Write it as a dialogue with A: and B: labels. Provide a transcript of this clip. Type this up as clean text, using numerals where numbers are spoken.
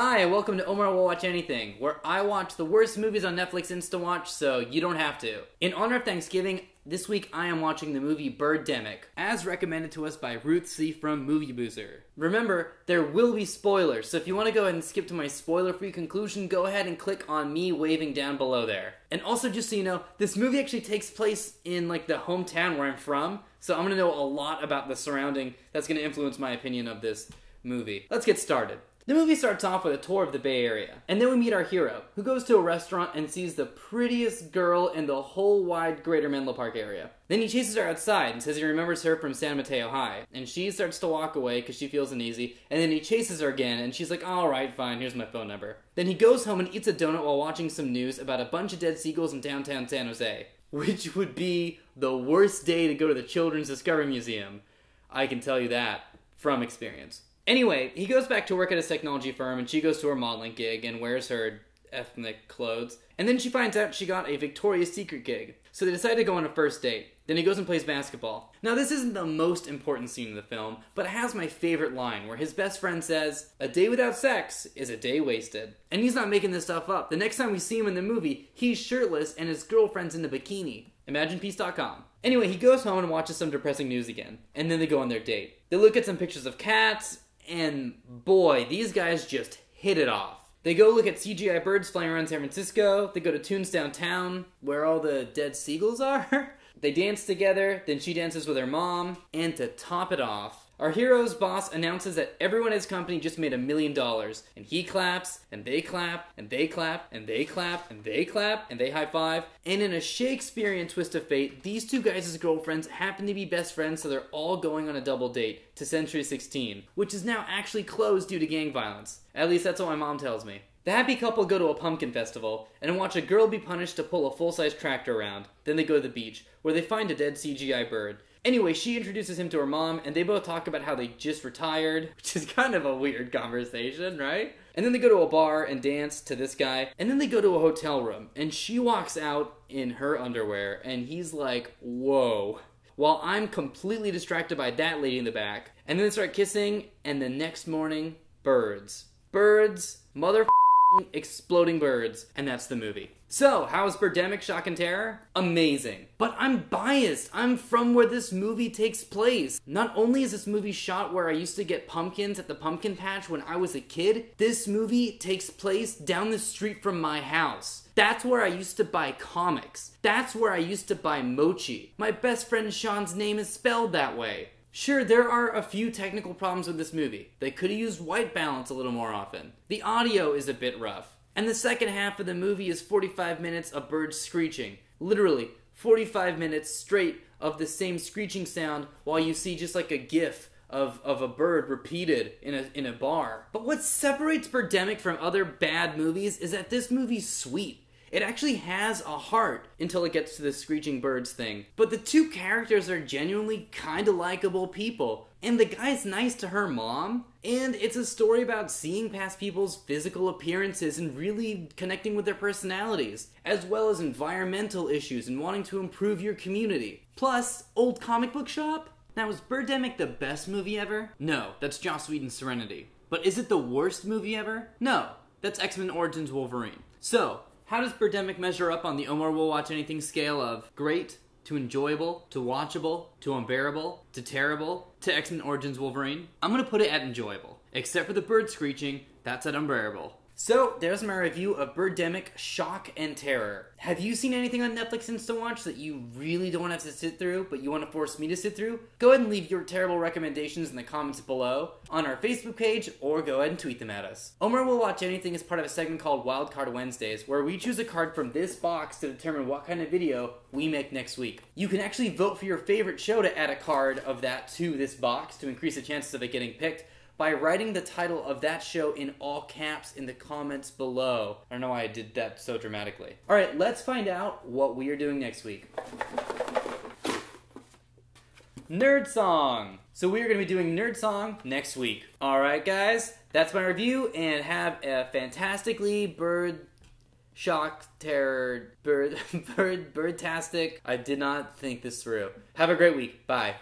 A: Hi, welcome to Omar Will Watch Anything, where I watch the worst movies on Netflix Insta-Watch so you don't have to. In honor of Thanksgiving, this week I am watching the movie Birdemic, as recommended to us by Ruth C. from Movie Boozer. Remember, there will be spoilers, so if you want to go ahead and skip to my spoiler-free conclusion, go ahead and click on me waving down below there. And also, just so you know, this movie actually takes place in, like, the hometown where I'm from, so I'm going to know a lot about the surrounding that's going to influence my opinion of this movie. Let's get started. The movie starts off with a tour of the Bay Area, and then we meet our hero, who goes to a restaurant and sees the prettiest girl in the whole wide greater Menlo Park area. Then he chases her outside and says he remembers her from San Mateo High, and she starts to walk away because she feels uneasy, and then he chases her again, and she's like, alright, fine, here's my phone number. Then he goes home and eats a donut while watching some news about a bunch of dead seagulls in downtown San Jose, which would be the worst day to go to the Children's Discovery Museum. I can tell you that from experience. Anyway, he goes back to work at his technology firm, and she goes to her modeling gig and wears her ethnic clothes. And then she finds out she got a Victoria's Secret gig. So they decide to go on a first date. Then he goes and plays basketball. Now this isn't the most important scene in the film, but it has my favorite line, where his best friend says, "A day without sex is a day wasted." And he's not making this stuff up. The next time we see him in the movie, he's shirtless and his girlfriend's in a bikini. ImaginePeace.com. Anyway, he goes home and watches some depressing news again. And then they go on their date. They look at some pictures of cats, and boy, these guys just hit it off. They go look at CGI birds flying around San Francisco. They go to Toons Downtown, where all the dead seagulls are. They dance together, then she dances with her mom. And to top it off, our hero's boss announces that everyone at his company just made $1 million. And he claps, and they clap, and they clap, and they clap, and they clap, and they high five. And in a Shakespearean twist of fate, these two guys' girlfriends happen to be best friends, so they're all going on a double date to Century 16, which is now actually closed due to gang violence. At least that's what my mom tells me. The happy couple go to a pumpkin festival and watch a girl be punished to pull a full-size tractor around. Then they go to the beach, where they find a dead CGI bird. Anyway, she introduces him to her mom, and they both talk about how they just retired, which is kind of a weird conversation, right? And then they go to a bar and dance to this guy, and then they go to a hotel room, and she walks out in her underwear, and he's like, whoa. While I'm completely distracted by that lady in the back, and then they start kissing, and the next morning, birds. Birds, exploding birds, and that's the movie. So, how is Birdemic Shock and Terror? Amazing. But I'm biased. I'm from where this movie takes place. Not only is this movie shot where I used to get pumpkins at the pumpkin patch when I was a kid, this movie takes place down the street from my house. That's where I used to buy comics. That's where I used to buy mochi. My best friend Sean's name is spelled that way. Sure, there are a few technical problems with this movie. They could have used white balance a little more often. The audio is a bit rough. And the second half of the movie is 45 minutes of birds screeching. Literally, 45 minutes straight of the same screeching sound while you see just like a gif of a bird repeated in a bar. But what separates Birdemic from other bad movies is that this movie's sweet. It actually has a heart until it gets to the screeching birds thing. But the two characters are genuinely kinda likable people. And the guy's nice to her mom. And it's a story about seeing past people's physical appearances and really connecting with their personalities, as well as environmental issues and wanting to improve your community. Plus, old comic book shop? Now, is Birdemic the best movie ever? No, that's Joss Whedon's Serenity. But is it the worst movie ever? No, that's X-Men Origins Wolverine. So, how does Birdemic measure up on the Omar Will Watch Anything scale of great, to enjoyable, to watchable, to unbearable, to terrible, to X-Men Origins Wolverine? I'm gonna put it at enjoyable. Except for the bird screeching, that's at unbearable. So, there's my review of Birdemic Shock and Terror. Have you seen anything on Netflix Insta-Watch that you really don't have to sit through, but you want to force me to sit through? Go ahead and leave your terrible recommendations in the comments below, on our Facebook page, or go ahead and tweet them at us. Omar Will Watch Anything is part of a segment called Wildcard Wednesdays, where we choose a card from this box to determine what kind of video we make next week. You can actually vote for your favorite show to add a card of that to this box to increase the chances of it getting picked, by writing the title of that show in all caps in the comments below. I don't know why I did that so dramatically. Alright, let's find out what we are doing next week. Nerd Song! So we are going to be doing Nerd Song next week. Alright guys, that's my review, and have a fantastically birdtastic. I did not think this through. Have a great week. Bye.